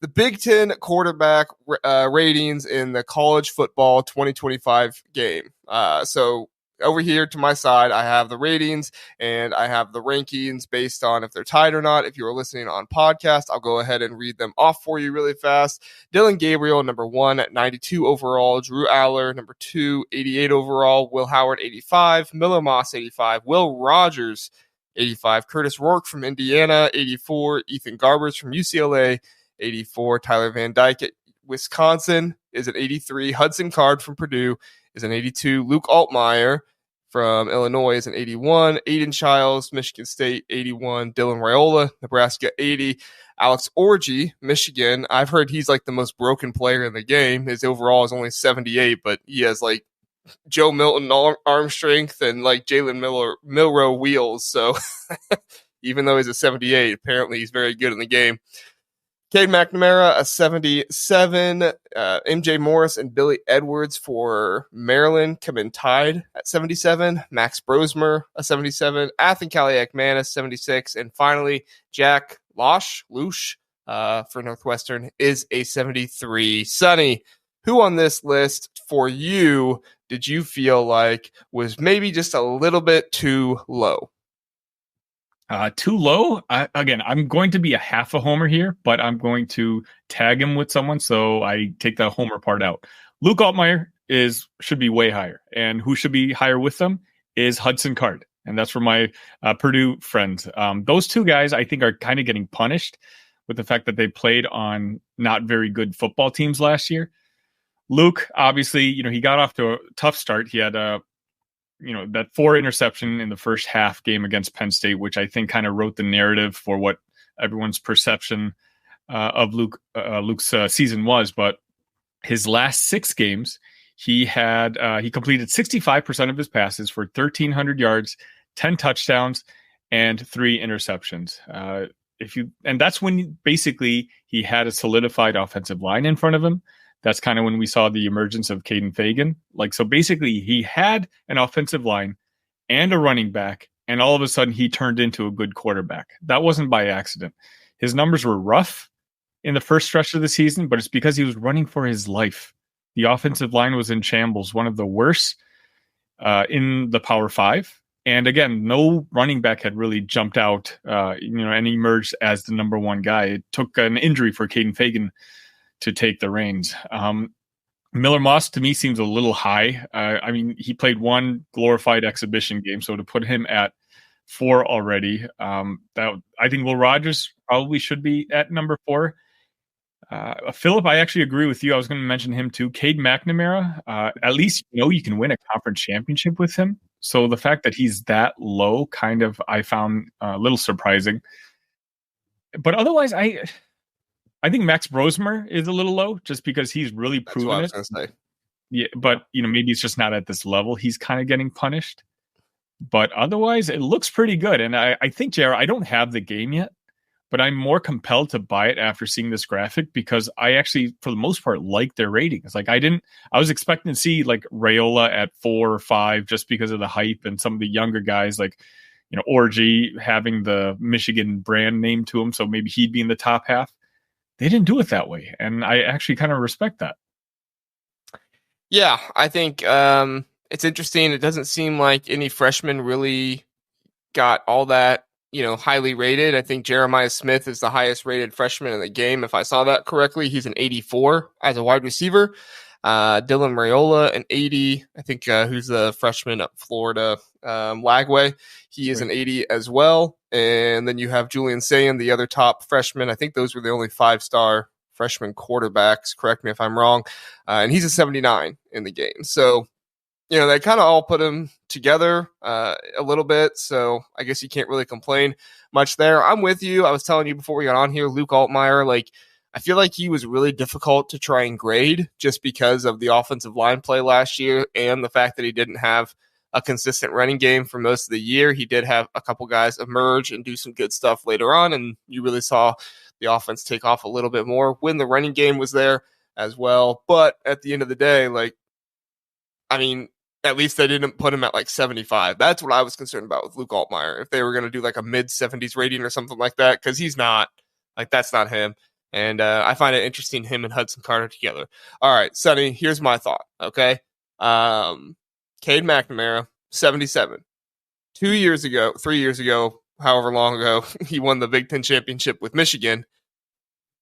the Big Ten quarterback ratings in the college football 2025 game. So over here to my side, I have the ratings and I have the rankings based on if they're tied or not. If you are listening on podcast, I'll go ahead and read them off for you really fast. Dillon Gabriel, number 1 at 92 overall. Drew Aller, number 2, 88 overall. Will Howard, 85. Miller Moss, 85. Will Rogers, 85. Curtis Rourke from Indiana, 84. Ethan Garbers from UCLA, 84. Tyler Van Dyke at Wisconsin is an 83. Hudson Card from Purdue is an 82. Luke Altmaier from Illinois is an 81. Aiden Childs, Michigan State, 81. Dylan Raiola, Nebraska, 80. Alex Orji, Michigan. I've heard he's like the most broken player in the game. His overall is only 78, but he has like Joe Milton arm strength and like Jalen Milroe wheels. So even though he's a 78, apparently he's very good in the game. Cade McNamara, a 77. MJ Morris and Billy Edwards for Maryland come in tied at 77. Max Brosmer, a 77. Athan Kaliak-Manis, 76. And finally, Jack Loesch for Northwestern is a 73. Sonny, who on this list for you did you feel like was maybe just a little bit too low? Too low? Again, I'm going to be a half a homer here, but I'm going to tag him with someone, so I take the homer part out. Luke Altmaier should be way higher, and who should be higher with them is Hudson Card, and that's for my Purdue friends. Those two guys, I think, are kind of getting punished with the fact that they played on not very good football teams last year. Luke, obviously, he got off to a tough start. He had that 4 interception in the first half game against Penn State, which I think kind of wrote the narrative for what everyone's perception of Luke's season was. But his last 6 games, he completed 65% of his passes for 1,300 yards, 10 touchdowns, and 3 interceptions. And that's when basically he had a solidified offensive line in front of him. That's kind of when we saw the emergence of Caden Fagan. So basically he had an offensive line and a running back, and all of a sudden he turned into a good quarterback. That wasn't by accident. His numbers were rough in the first stretch of the season, but it's because he was running for his life. The offensive line was in shambles, one of the worst in the Power 5. And again, no running back had really jumped out, and emerged as the number one guy. It took an injury for Caden Fagan to take the reins. Miller Moss to me seems a little high. He played 1 glorified exhibition game, so to put him at 4 already, I think Will Rogers probably should be at number 4. Philip, I actually agree with you. I was going to mention him too. Cade McNamara, at least you can win a conference championship with him. So the fact that he's that low, kind of, I found a little surprising. But otherwise, I think Max Brosmer is a little low just because he's really proven it. That's what I was going to say. Yeah, but maybe it's just not at this level. He's kind of getting punished. But otherwise, it looks pretty good. And I think, JR, I don't have the game yet, but I'm more compelled to buy it after seeing this graphic because I actually, for the most part, like their ratings. I was expecting to see like Raiola at 4 or 5 just because of the hype and some of the younger guys like, Orji having the Michigan brand name to him. So maybe he'd be in the top half. They didn't do it that way, and I actually kind of respect that. Yeah, I think it's interesting. It doesn't seem like any freshman really got all that, highly rated. I think Jeremiah Smith is the highest rated freshman in the game. If I saw that correctly, he's an 84 as a wide receiver. Dylan Raiola, an 80. I think who's the freshman at Florida, Lagway. He is an 80 as well. And then you have Julian Sayin, the other top freshman. I think those were the only 5-star freshman quarterbacks. Correct me if I'm wrong. And he's a 79 in the game. So, they kind of all put him together a little bit. So I guess you can't really complain much there. I'm with you. I was telling you before we got on here, Luke Altmaier, I feel like he was really difficult to try and grade just because of the offensive line play last year and the fact that he didn't have a consistent running game for most of the year. He did have a couple guys emerge and do some good stuff later on, and you really saw the offense take off a little bit more when the running game was there as well. But at the end of the day, at least they didn't put him at 75. That's what I was concerned about with Luke Altmaier. If they were going to do a mid-70s rating or something like that, because he's not, that's not him. And I find it interesting him and Hudson Carter together. All right, Sonny, here's my thought, okay? Cade McNamara, 77. 3 years ago, however long ago, he won the Big Ten championship with Michigan.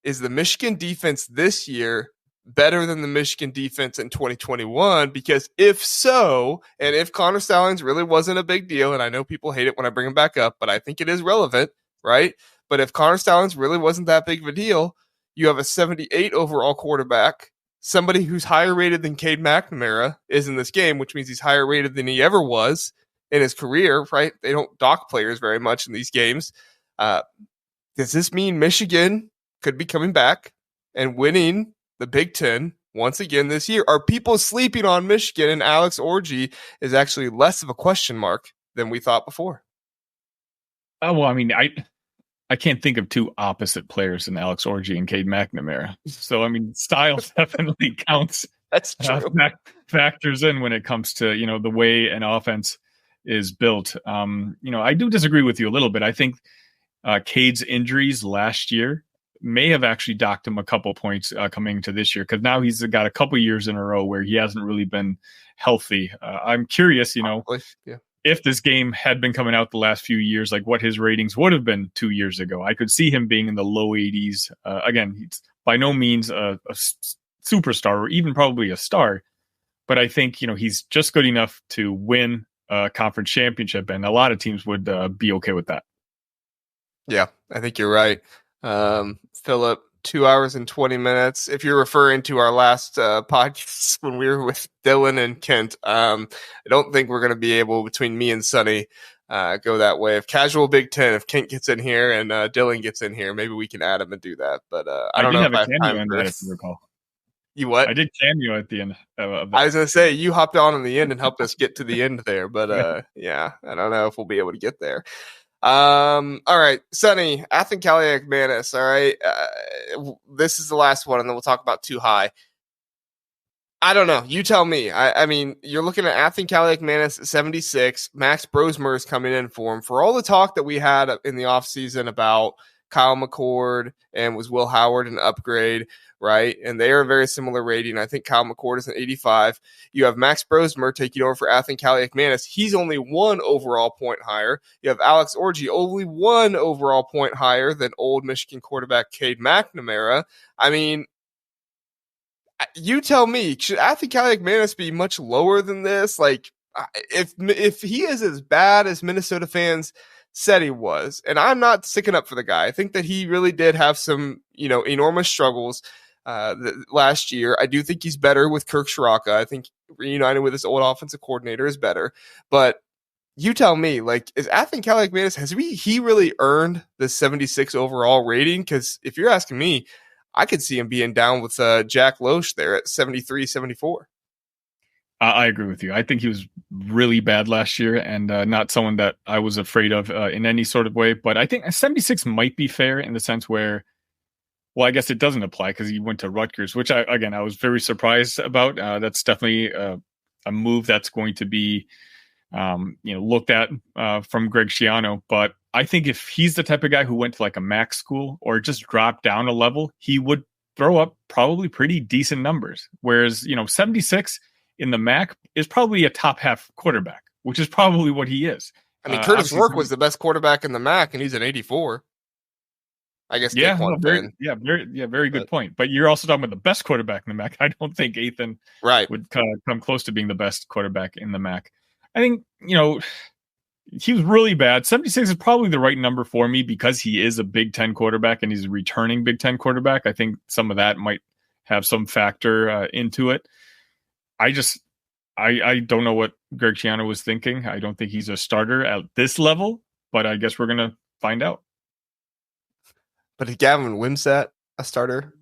Is the Michigan defense this year better than the Michigan defense in 2021? Because if so, and if Connor Stallings really wasn't a big deal, and I know people hate it when I bring him back up, but I think it is relevant, right? But if Connor Stallings really wasn't that big of a deal, you have a 78 overall quarterback, somebody who's higher rated than Cade McNamara is in this game, which means he's higher rated than he ever was in his career, right? They don't dock players very much in these games. Does this mean Michigan could be coming back and winning the Big Ten once again this year? Are people sleeping on Michigan, and Alex Orji is actually less of a question mark than we thought before? Well, I mean, I can't think of two opposite players in Alex Orji and Cade McNamara. So, I mean, style definitely counts. That's true. Factors in when it comes to, the way an offense is built. I do disagree with you a little bit. I think Cade's injuries last year may have actually docked him a couple points coming to this year, because now he's got a couple years in a row where he hasn't really been healthy. I'm curious, if this game had been coming out the last few years, like what his ratings would have been 2 years ago. I could see him being in the low 80s. Again, he's by no means a superstar or even probably a star, but I think, he's just good enough to win a conference championship, and a lot of teams would be okay with that. Yeah, I think you're right. Philip, 2 hours and 20 minutes. If you're referring to our last podcast when we were with Dillon and Kent, I don't think we're going to be able, between me and Sonny, go that way. If casual Big Ten, if Kent gets in here and Dillon gets in here, maybe we can add him and do that. But I don't know if I have time for this. You what? I did cameo at the end of that. I was going to say, you hopped on in the end and helped us get to the end there. But yeah, I don't know if we'll be able to get there. All right, Sonny, Athan-Kaliak-Manis. All right, this is the last one, and then we'll talk about too high. I don't know. You tell me. I mean, you're looking at Athan-Kaliak-Manis at 76. Max Brosmer is coming in for him. For all the talk that we had in the offseason about Kyle McCord and was Will Howard an upgrade, right? And they are a very similar rating. I think Kyle McCord is an 85. You have Max Brosmer taking over for Athan-Kaliak-Manis. He's only 1 overall point higher. You have Alex Orji, only 1 overall point higher than old Michigan quarterback Cade McNamara. I mean, you tell me, should Athan-Kaliak-Manis be much lower than this? Like, if he is as bad as Minnesota fans said he was, and I'm not sticking up for the guy. I think that he really did have some, enormous struggles last year. I do think he's better with Kirk Shiraka. I think reunited with his old offensive coordinator is better. But you tell me, like, is Athan-Kaliak-Manis, has he really earned the 76 overall rating? Because if you're asking me, I could see him being down with Jack Loesch there at 73, 74. I agree with you. I think he was really bad last year, and not someone that I was afraid of in any sort of way. But I think 76 might be fair in the sense where, well, I guess it doesn't apply because he went to Rutgers, which I was very surprised about. That's definitely a move that's going to be, looked at from Greg Schiano. But I think if he's the type of guy who went to like a MAC school or just dropped down a level, he would throw up probably pretty decent numbers. Whereas, 76 in the MAC is probably a top half quarterback, which is probably what he is. I mean, Curtis Rourke was the best quarterback in the MAC, and he's an 84. I guess. Very good point. But you're also talking about the best quarterback in the MAC. I don't think Athan would come close to being the best quarterback in the MAC. I think, he was really bad. 76 is probably the right number for me because he is a Big Ten quarterback and he's a returning Big Ten quarterback. I think some of that might have some factor into it. I don't know what Greg Schiano was thinking. I don't think he's a starter at this level, but I guess we're going to find out. But is Gavin Wimsatt a starter?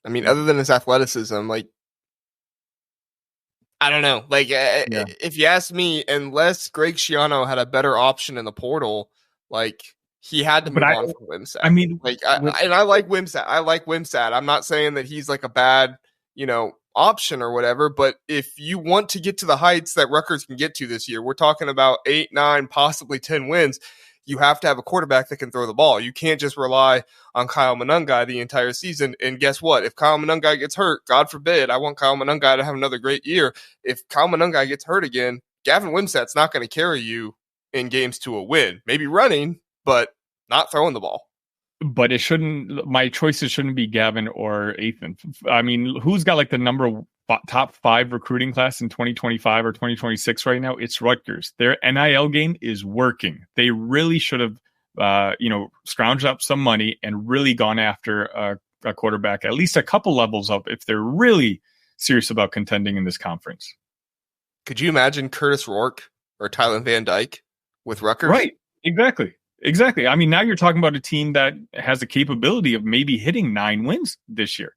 I mean, other than his athleticism, like, I don't know. Like, if you ask me, unless Greg Schiano had a better option in the portal, like, he had to move on from Wimsatt. I mean, like, I like Wimsatt. I like Wimsatt. I'm not saying that he's like a bad, option or whatever, but if you want to get to the heights that Rutgers can get to this year, we're talking about 8, 9, possibly 10 wins. you have to have a quarterback that can throw the ball. You can't just rely on Kyle Monangai the entire season. And guess what? If Kyle Monangai gets hurt, God forbid, I want Kyle Monangai to have another great year. If Kyle Monangai gets hurt again, Gavin Wimsatt's not going to carry you in games to a win. Maybe running, but not throwing the ball. But it shouldn't. My choices shouldn't be Gavin or Ethan. I mean, who's got like the top 5 recruiting class in 2025 or 2026 right now? It's Rutgers. Their NIL game is working. They really should have, scrounged up some money and really gone after a quarterback at least a couple levels up if they're really serious about contending in this conference. Could you imagine Curtis Rourke or Tylen Van Dyke with Rutgers? Right. Exactly. I mean, now you're talking about a team that has the capability of maybe hitting 9 wins this year.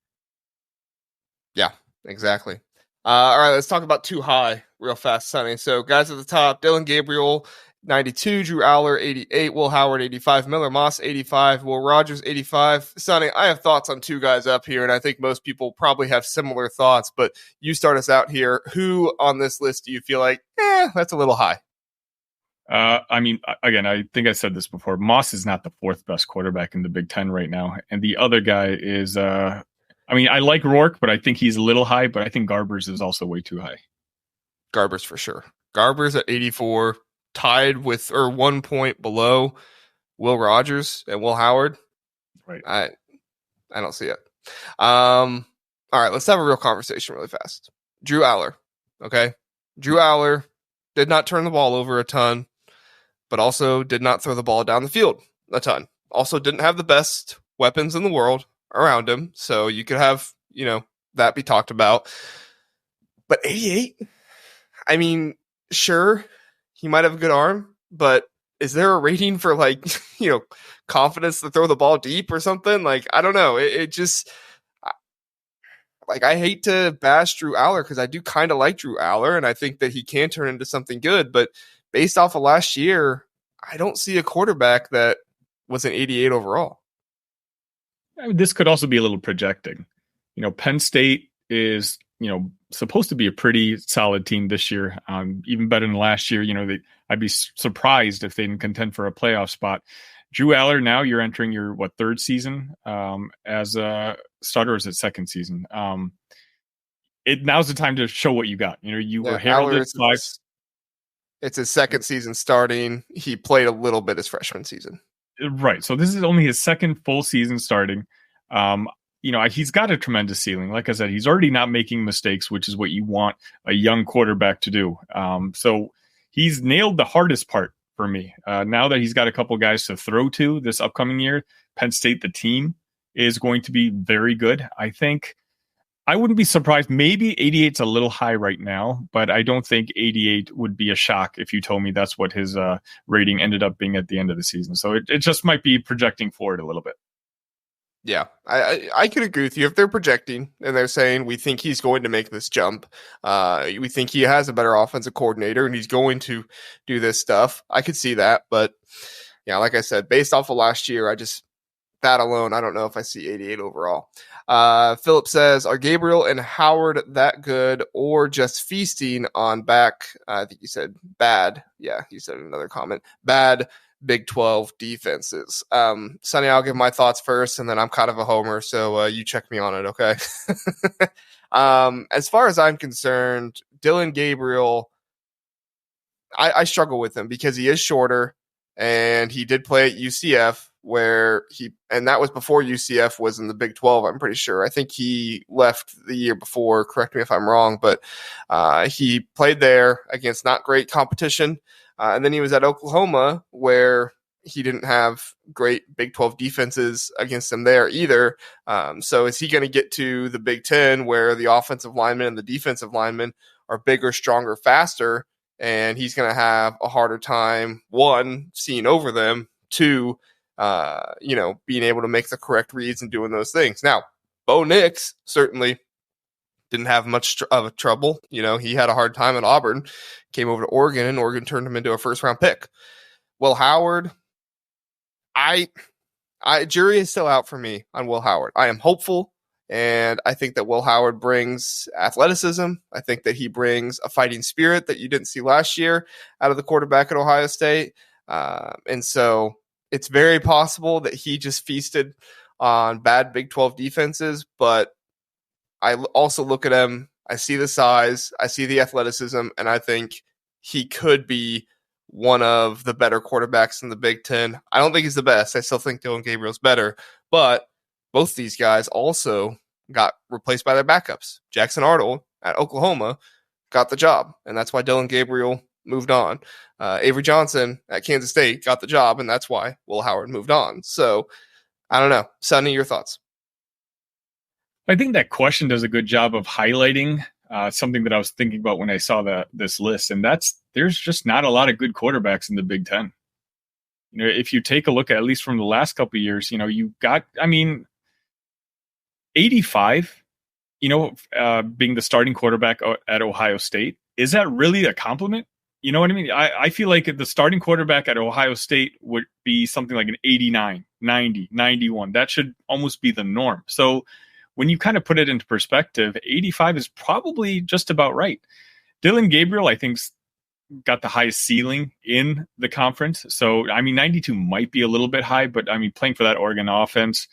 Yeah, exactly. All right, let's talk about too high real fast, Sonny. So guys at the top, Dillon Gabriel, 92, Drew Aller, 88, Will Howard, 85, Miller Moss, 85, Will Rogers, 85. Sonny, I have thoughts on 2 guys up here, and I think most people probably have similar thoughts, but you start us out here. Who on this list do you feel like, that's a little high? I mean, again, I think I said this before. Moss is not the 4th best quarterback in the Big Ten right now. And the other guy is, I like Rourke, but I think he's a little high, but I think Garbers is also way too high. Garbers for sure. Garbers at 84, tied with, or 1 point below Will Rogers and Will Howard. Right. I don't see it. All right, let's have a real conversation really fast. Drew Aller. Okay. Drew Aller did not turn the ball over a ton, but also did not throw the ball down the field a ton. Also didn't have the best weapons in the world around him. So you could have, that be talked about. But 88, I mean, sure, he might have a good arm, but is there a rating for confidence to throw the ball deep or something? Like, I don't know. It just, I hate to bash Drew Aller because I do kind of like Drew Aller and I think that he can turn into something good, but based off of last year, I don't see a quarterback that was an 88 overall. I mean, this could also be a little projecting. Penn State is, supposed to be a pretty solid team this year, even better than last year. I'd be surprised if they didn't contend for a playoff spot. Drew Aller, now you're entering your, 3rd season as a starter, or is it 2nd season? Now's the time to show what you got. You were heralded 5. It's his 2nd season starting. He played a little bit his freshman season. Right. So this is only his 2nd full season starting. He's got a tremendous ceiling. Like I said, he's already not making mistakes, which is what you want a young quarterback to do. So he's nailed the hardest part for me. Now that he's got a couple guys to throw to this upcoming year, Penn State, the team, is going to be very good. I think I wouldn't be surprised. Maybe 88's a little high right now, but I don't think 88 would be a shock if you told me that's what his rating ended up being at the end of the season. So it just might be projecting forward a little bit. Yeah, I could agree with you. If they're projecting and they're saying we think he's going to make this jump, we think he has a better offensive coordinator and he's going to do this stuff, I could see that. But yeah, like I said, based off of last year, that alone, I don't know if I see 88 overall. Philip says, are Gabriel and Howard that good or just feasting on I think you said bad. Yeah, you said another comment. Bad Big 12 defenses. Sonny, I'll give my thoughts first, and then I'm kind of a homer, so you check me on it, okay? As far as I'm concerned, Dillon Gabriel, I struggle with him because he is shorter, and he did play at UCF, and that was before UCF was in the Big 12, I'm pretty sure. I think he left the year before, correct me if I'm wrong, but he played there against not great competition. And then he was at Oklahoma, where he didn't have great Big 12 defenses against him there either. So is he going to get to the Big 10, where the offensive linemen and the defensive linemen are bigger, stronger, faster, and he's going to have a harder time, 1, seeing over them, 2, being able to make the correct reads and doing those things. Now, Bo Nix certainly didn't have much of a trouble. He had a hard time at Auburn, came over to Oregon, and Oregon turned him into a first-round pick. Will Howard, jury is still out for me on Will Howard. I am hopeful, and I think that Will Howard brings athleticism. I think that he brings a fighting spirit that you didn't see last year out of the quarterback at Ohio State. And so it's very possible that he just feasted on bad Big 12 defenses, but I also look at him, I see the size, I see the athleticism, and I think he could be one of the better quarterbacks in the Big Ten. I don't think he's the best. I still think Dillon Gabriel's better, but both these guys also got replaced by their backups. Jackson Arnold at Oklahoma got the job, and that's why Dillon Gabriel moved on. Avery Johnson at Kansas State got the job, and that's why Will Howard moved on. So I don't know. Sonny, your thoughts? I think that question does a good job of highlighting something that I was thinking about when I saw this list, and there's just not a lot of good quarterbacks in the Big Ten. If you take a look at least from the last couple of years, you got, 85, being the starting quarterback at Ohio State. Is that really a compliment? You know what I mean? I feel like the starting quarterback at Ohio State would be something like an 89, 90, 91. That should almost be the norm. So when you kind of put it into perspective, 85 is probably just about right. Dillon Gabriel, I think, got the highest ceiling in the conference. So, 92 might be a little bit high, but playing for that Oregon offense,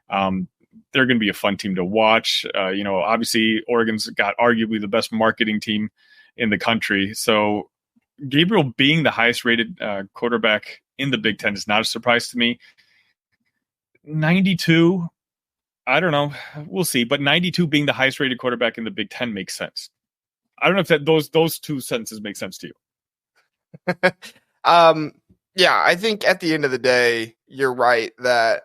they're going to be a fun team to watch. Obviously Oregon's got arguably the best marketing team in the country. So Gabriel being the highest rated quarterback in the Big Ten is not a surprise to me. 92, I don't know. We'll see. But 92 being the highest rated quarterback in the Big Ten makes sense. I don't know if those two sentences make sense to you. Yeah, I think at the end of the day, you're right that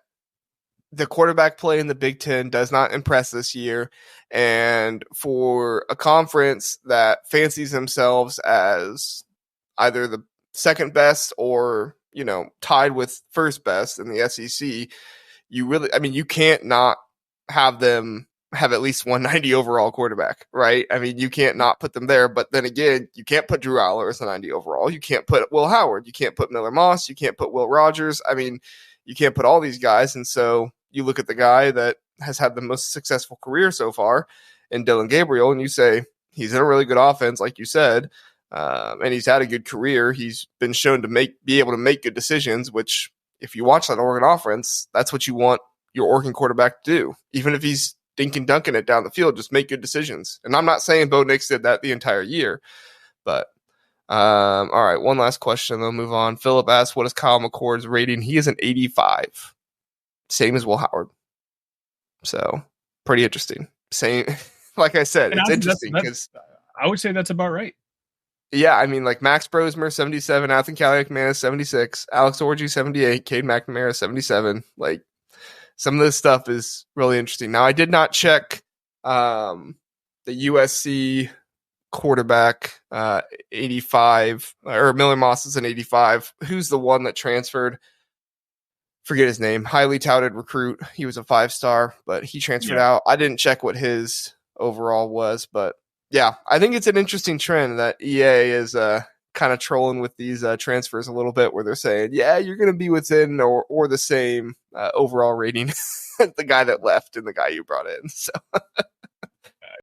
the quarterback play in the Big Ten does not impress this year. And for a conference that fancies themselves as either the second best or, tied with first best in the SEC, you can't not have them have at least 190 overall quarterback, right? You can't not put them there, but then again, you can't put Drew Aller as a 90 overall. You can't put Will Howard. You can't put Miller Moss. You can't put Will Rogers. You can't put all these guys. And so you look at the guy that has had the most successful career so far in Dillon Gabriel, and you say he's in a really good offense, like you said, and he's had a good career. He's been shown to be able to make good decisions, which if you watch that Oregon offense, that's what you want your Oregon quarterback to do. Even if he's dinking dunking it down the field, just make good decisions. And I'm not saying Bo Nix did that the entire year, but all right, one last question, then we'll move on. Philip asks, what is Kyle McCord's rating? He is an 85, same as Will Howard. So pretty interesting. Same, like I said, it's interesting because I would say that's about right. Yeah, like Max Brosmer, 77, Anthony Caliac-Manis, 76, Alex Orji, 78, Cade McNamara, 77. Like, some of this stuff is really interesting. Now, I did not check the USC quarterback, 85, or Miller Moss is an 85. Who's the one that transferred? Forget his name. Highly touted recruit. He was a 5-star, but he transferred out. I didn't check what his overall was, but yeah, I think it's an interesting trend that EA is kind of trolling with these transfers a little bit, where they're saying, yeah, you're going to be within or the same overall rating as the guy that left and the guy you brought in. So